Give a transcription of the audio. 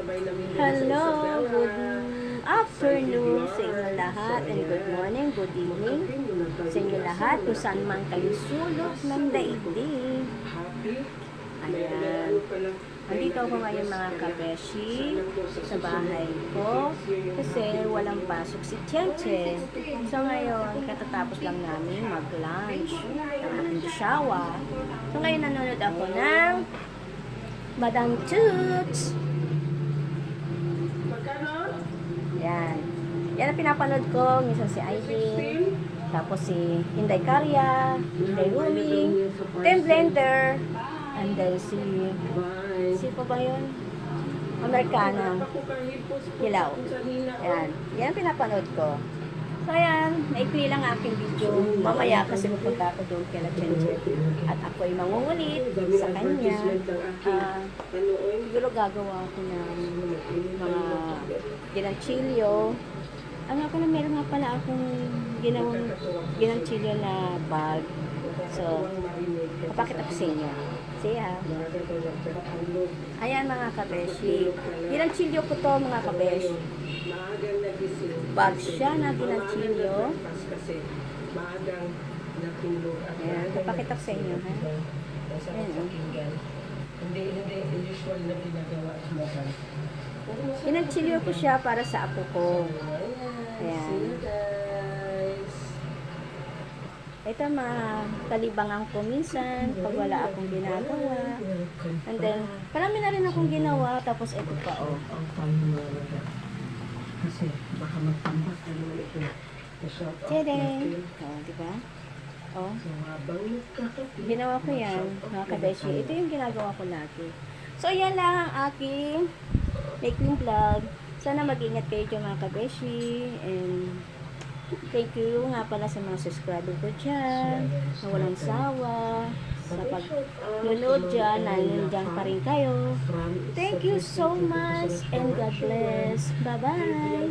Hello, good afternoon sa inyo lahat and good morning, good evening sa inyo lahat kung saan man kayo sulok ng daigdig. Ayan. Nandito ako ngayon mga kabeshi sa bahay ko kasi walang pasok si Chenchen. So ngayon, katatapos lang namin mag-lunch ng aking shawa. So ngayon nanonood ako ng Madam Toots. Yan. Yan ang pinapanood ko. Minsan si Aileen. Tapos si Inday Karya. Inday Rumi. Tim Blender. And then si pa ba yun? Americana. Hilaw. Yan. Yan ang pinapanood ko. So ayan, maikli lang aking video. Mamaya kasi pupunta ako doon kay La Chenchen. At ako ay mangungulit sa kanya. Siguro gagawa ako ng mga ginanchilyo. Ano ako na meron nga pala akong ginawang ginanchilyo na bag. So, papakita ko sa inyo. See ya. Ayan mga kabeshi. Ginanchilyo ko to mga kabeshi. Bag siya na ginanchilyo. Ayan, papakita ko sa inyo. Ha? Ayan, Hindi usual na ginagawa sa mga. Ginanchilyo ko siya para sa apo ko. Ayan. Ito matalibangan ko minsan pag wala akong ginagawa. And then, marami na rin akong ginawa. Tapos ito pa, oh. Kasi baka magtambak ano ito. Tadang! Oh, diba? Oh. Ginawa ko yan, mga kabeshi. Ito yung ginagawa ko lagi. So, yan lang ang aking making vlog. Sana mag-ingat kayo dyan mga kabeshi. And thank you nga pala sa mga subscriber ko dyan. Na walang sawa. Sa pag-nood dyan, nandiyan pa rin kayo. Thank you so much and God bless. Bye-bye.